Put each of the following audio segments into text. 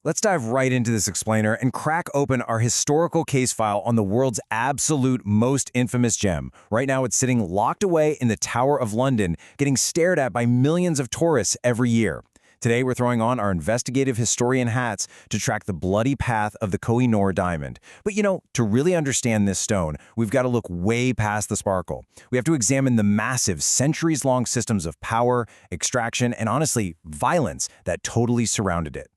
Let's dive right into this explainer and crack open our historical case file on the world's absolute most infamous gem. Right now, it's sitting locked away in the Tower of London, getting stared at by millions of tourists every year. Today, we're throwing on our investigative historian hats to track the bloody path of the Kohinoor diamond. But to really understand this stone, we've got to look way past the sparkle. We have to examine the massive, centuries-long systems of power, extraction, and honestly, violence that totally surrounded it.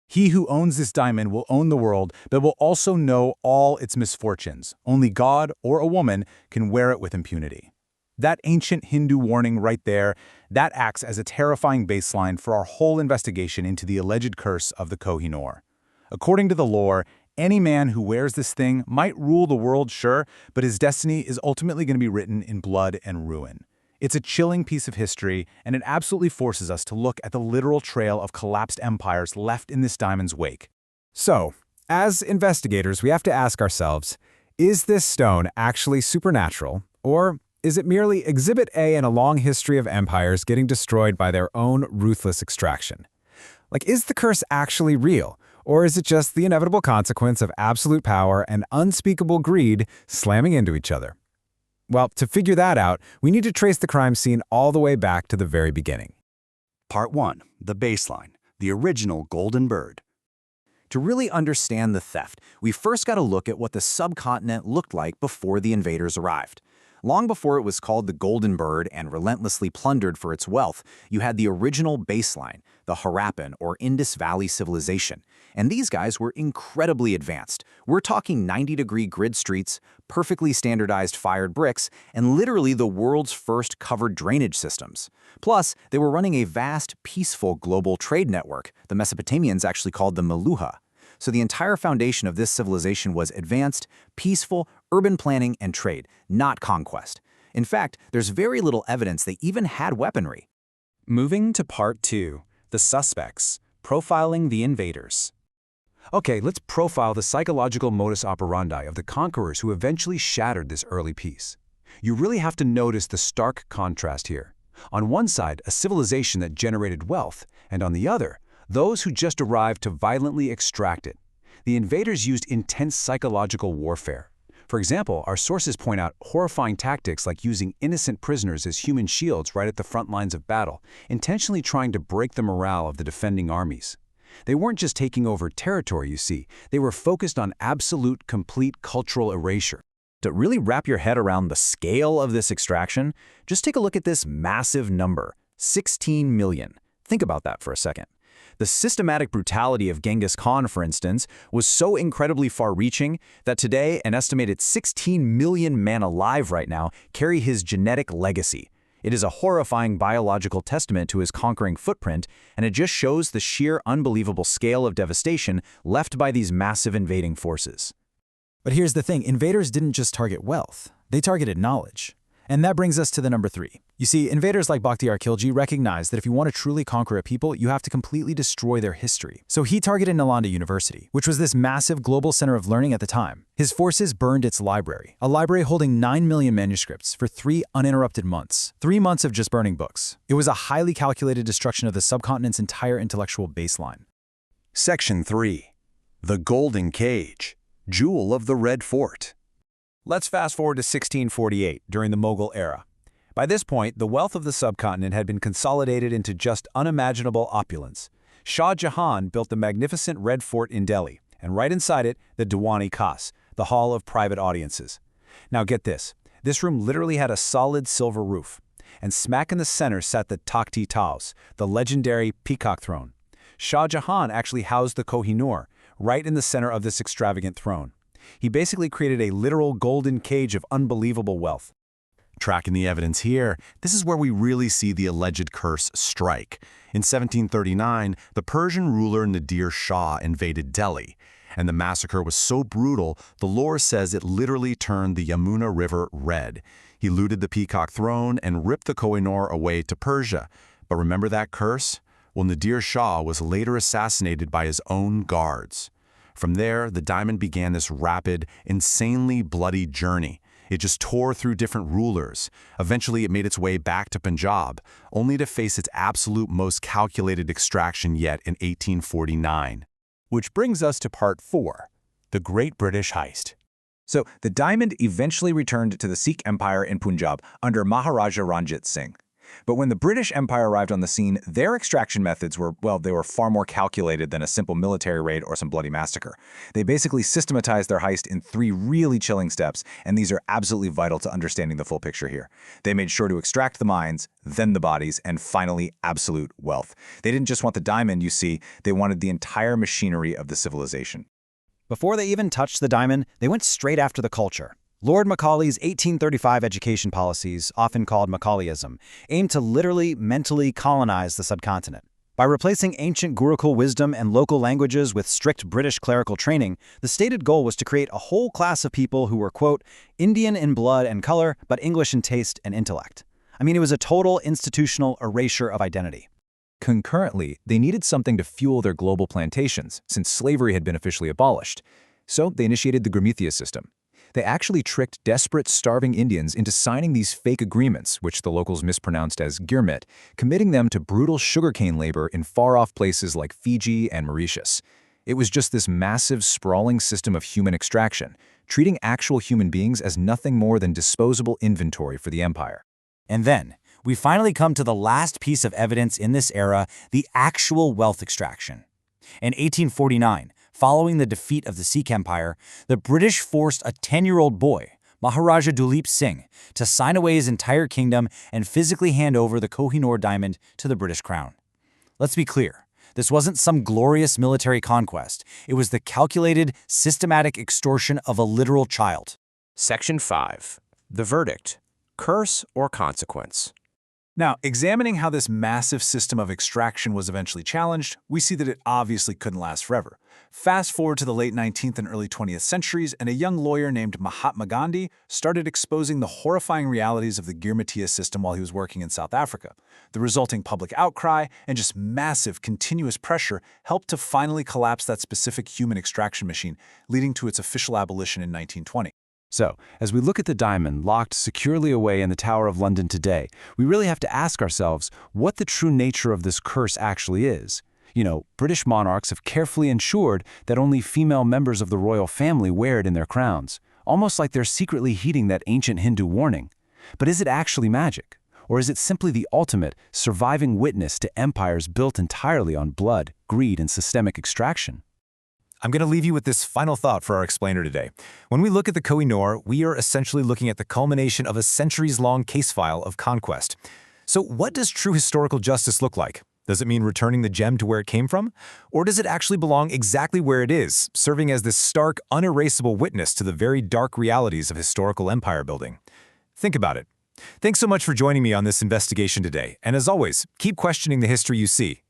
He who owns this diamond will own the world, but will also know all its misfortunes. Only God or a woman can wear it with impunity. That ancient Hindu warning right there, that acts as a terrifying baseline for our whole investigation into the alleged curse of the Kohinoor. According to the lore, any man who wears this thing might rule the world, sure, but his destiny is ultimately going to be written in blood and ruin. It's a chilling piece of history, and it absolutely forces us to look at the literal trail of collapsed empires left in this diamond's wake. So, as investigators, we have to ask ourselves, is this stone actually supernatural, or is it merely Exhibit A in a long history of empires getting destroyed by their own ruthless extraction? Is the curse actually real, or is it just the inevitable consequence of absolute power and unspeakable greed slamming into each other? Well, to figure that out, we need to trace the crime scene all the way back to the very beginning. Part 1. The baseline. The original golden bird. To really understand the theft, we first got to look at what the subcontinent looked like before the invaders arrived. Long before it was called the Golden Bird and relentlessly plundered for its wealth, you had the original baseline, the Harappan or Indus Valley civilization. And these guys were incredibly advanced. We're talking 90-degree grid streets, perfectly standardized fired bricks, and literally the world's first covered drainage systems. Plus, they were running a vast, peaceful global trade network the Mesopotamians actually called the Meluha. So the entire foundation of this civilization was advanced, peaceful, urban planning and trade, not conquest. In fact, there's very little evidence they even had weaponry. Moving to Part 2, the suspects, profiling the invaders. Okay, let's profile the psychological modus operandi of the conquerors who eventually shattered this early peace. You really have to notice the stark contrast here. On one side, a civilization that generated wealth, and on the other, those who just arrived to violently extract it. The invaders used intense psychological warfare. For example, our sources point out horrifying tactics like using innocent prisoners as human shields right at the front lines of battle, intentionally trying to break the morale of the defending armies. They weren't just taking over territory, you see. They were focused on absolute, complete cultural erasure. To really wrap your head around the scale of this extraction, just take a look at this massive number, 16 million. Think about that for a second. The systematic brutality of Genghis Khan, for instance, was so incredibly far-reaching that today an estimated 16 million men alive right now carry his genetic legacy. It is a horrifying biological testament to his conquering footprint, and it just shows the sheer unbelievable scale of devastation left by these massive invading forces. But here's the thing, invaders didn't just target wealth, they targeted knowledge. And that brings us to the number 3. You see, invaders like Bakhtiar Khilji recognized that if you want to truly conquer a people, you have to completely destroy their history. So he targeted Nalanda University, which was this massive global center of learning at the time. His forces burned its library, a library holding 9 million manuscripts for 3 uninterrupted months. 3 months of just burning books. It was a highly calculated destruction of the subcontinent's entire intellectual baseline. Section 3. The Golden Cage. Jewel of the Red Fort. Let's fast forward to 1648, during the Mughal era. By this point, the wealth of the subcontinent had been consolidated into just unimaginable opulence. Shah Jahan built the magnificent Red Fort in Delhi, and right inside it, the Diwan-e-Khas, the hall of private audiences. Now get this, this room literally had a solid silver roof, and smack in the center sat the Takht-i-Taus, the legendary peacock throne. Shah Jahan actually housed the Kohinoor, right in the center of this extravagant throne. He basically created a literal golden cage of unbelievable wealth. Tracking the evidence here, this is where we really see the alleged curse strike. In 1739, the Persian ruler Nadir Shah invaded Delhi, and the massacre was so brutal, the lore says it literally turned the Yamuna River red. He looted the peacock throne and ripped the Kohinoor away to Persia. But remember that curse? Well, Nadir Shah was later assassinated by his own guards. From there, the diamond began this rapid, insanely bloody journey. It just tore through different rulers. Eventually, it made its way back to Punjab, only to face its absolute most calculated extraction yet in 1849. Which brings us to part 4, the Great British Heist. So, the diamond eventually returned to the Sikh Empire in Punjab under Maharaja Ranjit Singh. But when the British Empire arrived on the scene, their extraction methods were, well, they were far more calculated than a simple military raid or some bloody massacre. They basically systematized their heist in 3 really chilling steps, and these are absolutely vital to understanding the full picture here. They made sure to extract the mines, then the bodies, and finally, absolute wealth. They didn't just want the diamond, you see, they wanted the entire machinery of the civilization. Before they even touched the diamond, they went straight after the culture. Lord Macaulay's 1835 education policies, often called Macaulayism, aimed to literally, mentally colonize the subcontinent. By replacing ancient Gurukul wisdom and local languages with strict British clerical training, the stated goal was to create a whole class of people who were, quote, Indian in blood and color, but English in taste and intellect. I mean, it was a total institutional erasure of identity. Concurrently, they needed something to fuel their global plantations, since slavery had been officially abolished. So they initiated the Gramithia system. They actually tricked desperate, starving Indians into signing these fake agreements, which the locals mispronounced as Girmit, committing them to brutal sugarcane labor in far-off places like Fiji and Mauritius. It was just this massive, sprawling system of human extraction, treating actual human beings as nothing more than disposable inventory for the empire. And then, we finally come to the last piece of evidence in this era, the actual wealth extraction. In 1849, following the defeat of the Sikh Empire, the British forced a 10-year-old boy, Maharaja Duleep Singh, to sign away his entire kingdom and physically hand over the Kohinoor diamond to the British crown. Let's be clear, this wasn't some glorious military conquest. It was the calculated, systematic extortion of a literal child. Section 5. The verdict. Curse or consequence. Now, examining how this massive system of extraction was eventually challenged, we see that it obviously couldn't last forever. Fast forward to the late 19th and early 20th centuries, and a young lawyer named Mahatma Gandhi started exposing the horrifying realities of the Girmitiya system while he was working in South Africa. The resulting public outcry and just massive, continuous pressure helped to finally collapse that specific human extraction machine, leading to its official abolition in 1920. So, as we look at the diamond locked securely away in the Tower of London today, we really have to ask ourselves what the true nature of this curse actually is. You know, British monarchs have carefully ensured that only female members of the royal family wear it in their crowns, almost like they're secretly heeding that ancient Hindu warning. But is it actually magic? Or is it simply the ultimate, surviving witness to empires built entirely on blood, greed, and systemic extraction? I'm going to leave you with this final thought for our explainer today. When we look at the Kohinoor, we are essentially looking at the culmination of a centuries-long case file of conquest. So what does true historical justice look like? Does it mean returning the gem to where it came from? Or does it actually belong exactly where it is, serving as this stark, unerasable witness to the very dark realities of historical empire building? Think about it. Thanks so much for joining me on this investigation today, and as always, keep questioning the history you see.